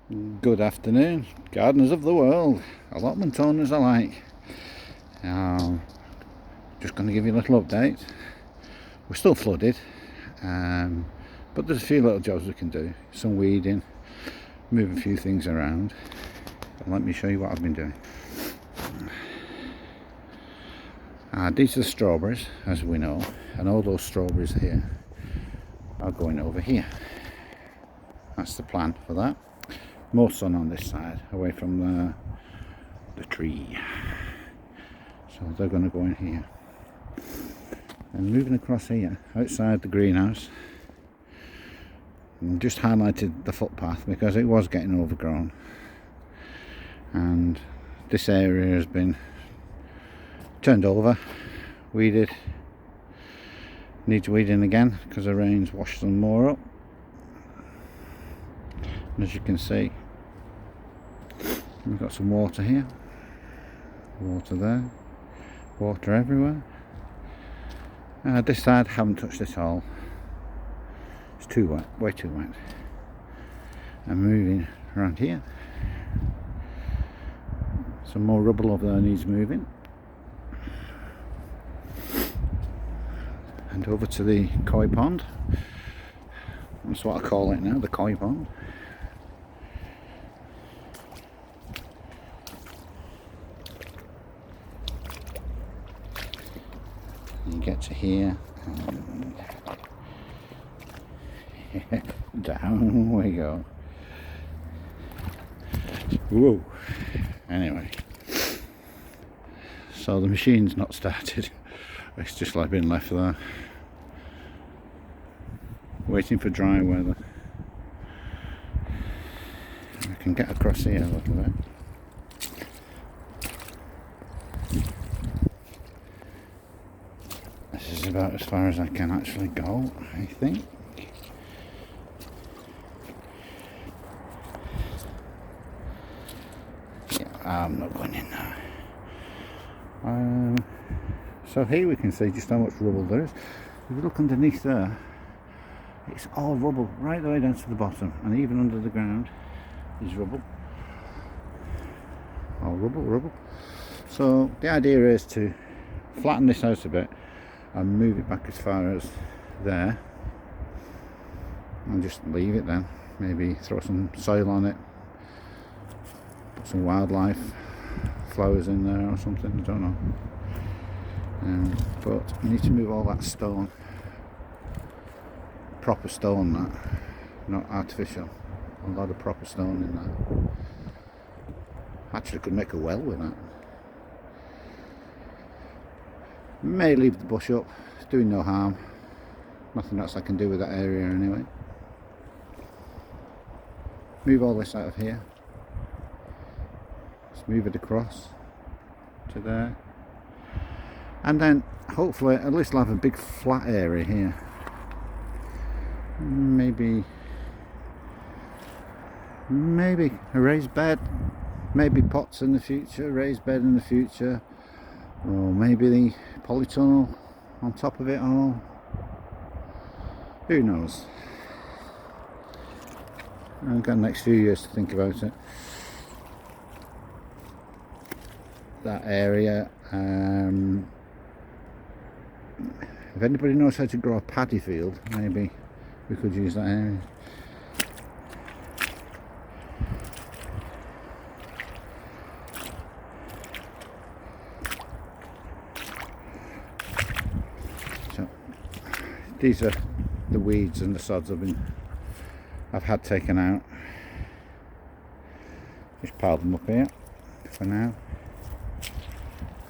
Good afternoon, gardeners of the world, allotment owners alike. Um, just going to give you a little update. We're still flooded, but there's a few little jobs we can do. Some weeding, move a few things around. And let me show you what I've been doing. These are the strawberries, as we know, and all those strawberries here are going over here. That's the plan for that. More sun on this side, away from the tree. So they're going to go in here. And moving across here, outside the greenhouse, and just highlighted the footpath because it was getting overgrown. And this area has been turned over, weeded, needs weeding again because the rains washed them more up. And as you can see, we've got some water here, water there, water everywhere. This side, haven't touched it all. It's too wet, way too wet. And moving around here, some more rubble over there needs moving. And over to the koi pond. That's what I call it now, the koi pond. You get to here and down we go. Whoa. Anyway, so the machine's not started. It's just like been left there, waiting for dry weather. I can get across here a little bit. This is about as far as I can actually go, I think. Yeah, I'm not going in there. So here we can see just how much rubble there is. If you look underneath there, it's all rubble right the way down to the bottom, and even under the ground is rubble. All rubble. So the idea is to flatten this out a bit and move it back as far as there, and just leave it then. Maybe throw some soil on it, put some wildlife flowers in there or something, I don't know. But you need to move all that stone, proper stone, that, not artificial. A lot of proper stone in there. Actually could make a well with that. May leave the bush up, it's doing no harm. Nothing else I can do with that area anyway. Move all this out of here. Just move it across to there. And then hopefully at least I'll have a big flat area here. Maybe a raised bed, maybe pots in the future, raised bed in the future, or maybe the polytunnel on top of it all. Who knows? I've got the next few years to think about it. That area, if anybody knows how to grow a paddy field, maybe we could use that area. So these are the weeds and the sods I've had taken out. Just piled them up here for now.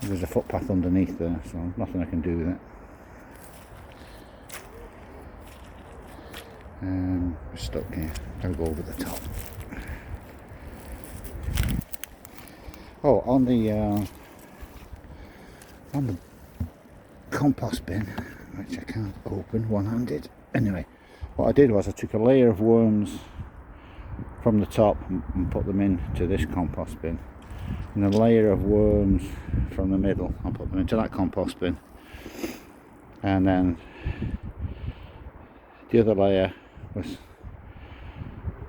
There's a footpath underneath there, so nothing I can do with it. We're stuck here. Gotta go over the top. Oh, on the compost bin, which I can't open one-handed. Anyway, what I did was I took a layer of worms from the top and put them into this compost bin, and a layer of worms from the middle, I'll put them into that compost bin, and then the other layer was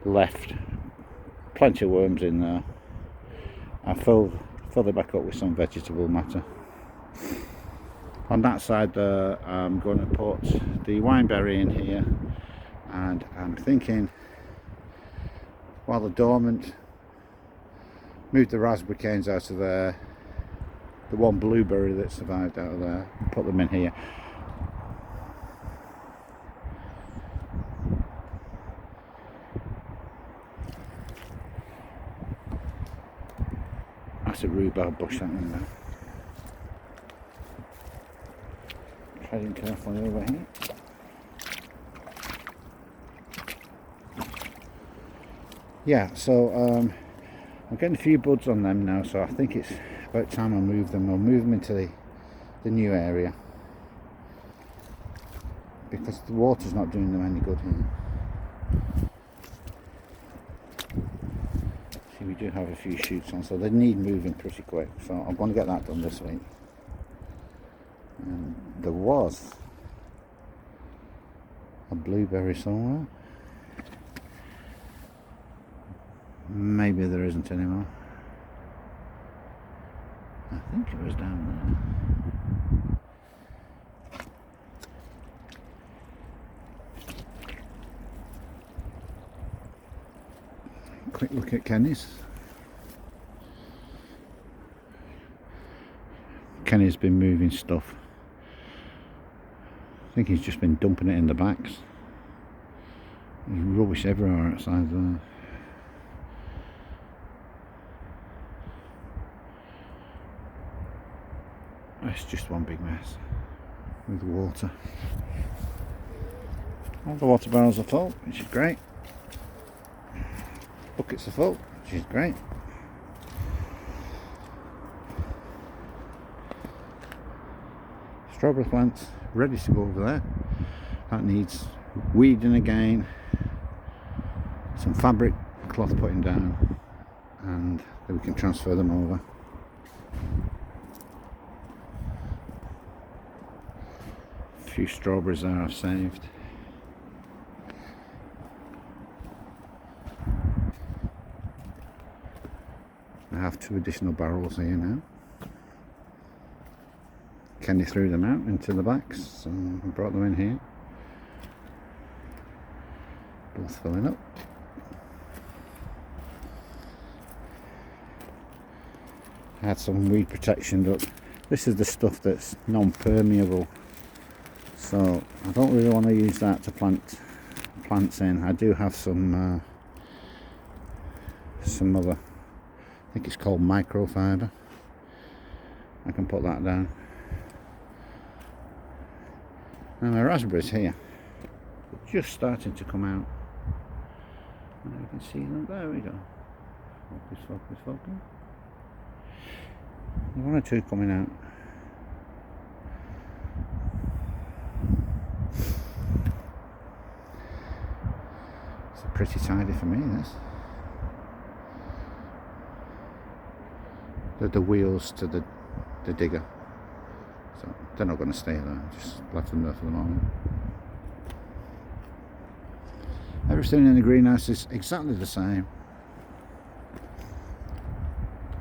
left plenty of worms in there. I filled it back up with some vegetable matter. On that side there, I'm going to put the wineberry in here, and I'm thinking, while they're dormant, move the raspberry canes out of there, the one blueberry that survived out of there, put them in here. That's a rhubarb bush, that one there. Treading carefully over here. Yeah, so I'm getting a few buds on them now, so I think it's about time I move them. I'll move them into the new area, because the water's not doing them any good here. See, we do have a few shoots on, so they need moving pretty quick, so I'm going to get that done this week. And there was a blueberry somewhere. Maybe there isn't anymore. I think it was down there. Quick look at Kenny's. Kenny's been moving stuff. I think he's just been dumping it in the backs. There's rubbish everywhere outside there. It's just one big mess with water. All the water barrels are full, which is great. Buckets are full, which is great. Strawberry plants ready to go over there. That needs weeding again, some fabric cloth putting down, and then we can transfer them over. A few strawberries there I've saved. I have 2 additional barrels here now. Kenny threw them out into the backs, so I brought them in here. Both filling up. I had some weed protection, but this is the stuff that's non-permeable, so I don't really want to use that to plant plants in. I do have some other, I think it's called microfiber. I can put that down. And my raspberries here, they're just starting to come out. And you can see them. There we go. Focus, focus, focus. One or two coming out. It's pretty tidy for me, this. The wheels to the digger. So they're not going to stay there, just left them there for the moment. Everything in the greenhouse is exactly the same.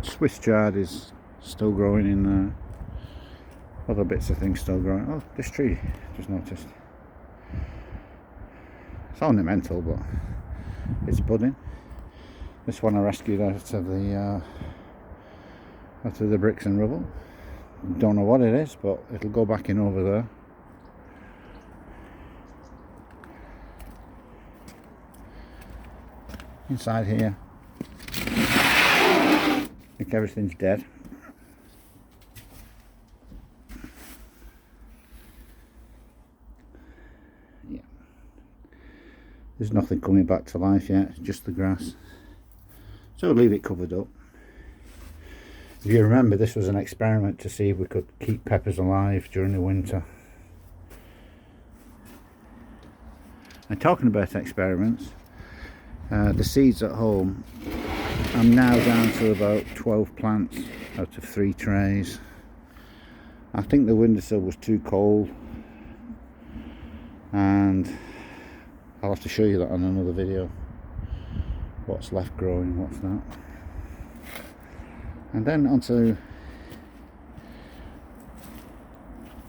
Swiss chard is still growing in there. Other bits of things still growing. Oh, this tree, just noticed. It's ornamental, but it's budding. This one I rescued out of the bricks and rubble. Don't know what it is, but it'll go back in over there. Inside here, I think everything's dead. Yeah, there's nothing coming back to life yet, it's just the grass. So we'll leave it covered up. If you remember, this was an experiment to see if we could keep peppers alive during the winter. And talking about experiments, the seeds at home, I'm now down to about 12 plants out of 3 trays. I think the windowsill was too cold, and I'll have to show you that on another video. what's left growing, what's not. And then onto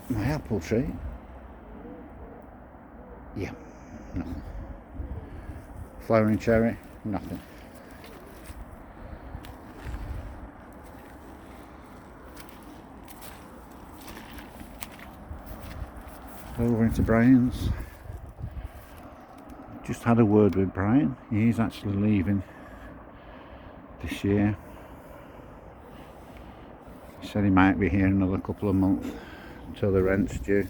my apple tree. Yeah, nothing. Flowering cherry, nothing. Over into Brian's. Just had a word with Brian. He's actually leaving this year. He said he might be here another couple of months until the rent's due.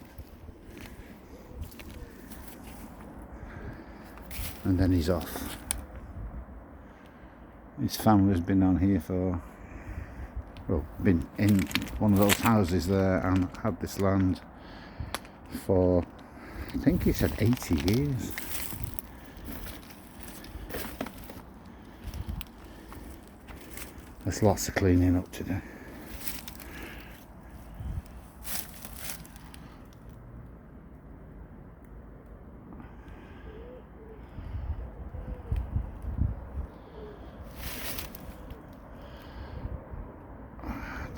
And then he's off. His family's been on here for, well, been in one of those houses there and had this land for, I think he said 80 years. There's lots of cleaning up to do.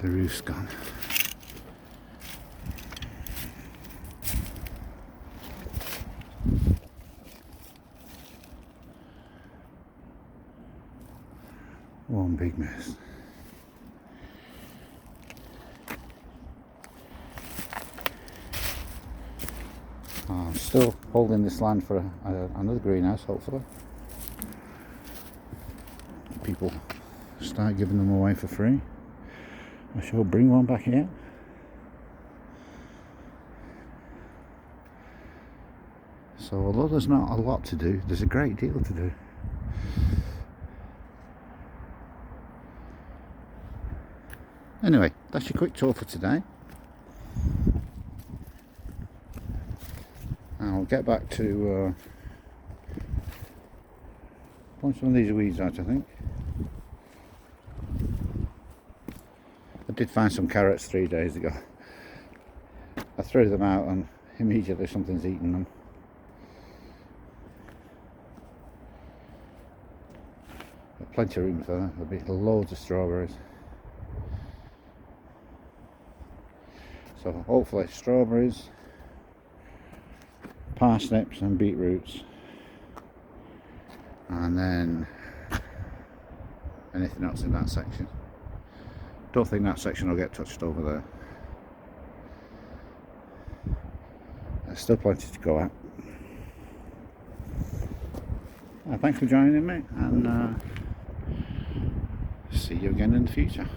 The roof's gone. One big mess. I'm still holding this land for another greenhouse, hopefully. People start giving them away for free. I shall bring one back here. So although there's not a lot to do, there's a great deal to do. Anyway, that's your quick tour for today. I'll get back to point some of these weeds out, I think. I did find some carrots 3 days ago. I threw them out and immediately something's eaten them. Got plenty of room for that. There'll be loads of strawberries. So hopefully strawberries, parsnips and beetroots, and then anything else in that section. Don't think that section will get touched over there. There's still plenty to go at. Thanks for joining me, and see you again in the future.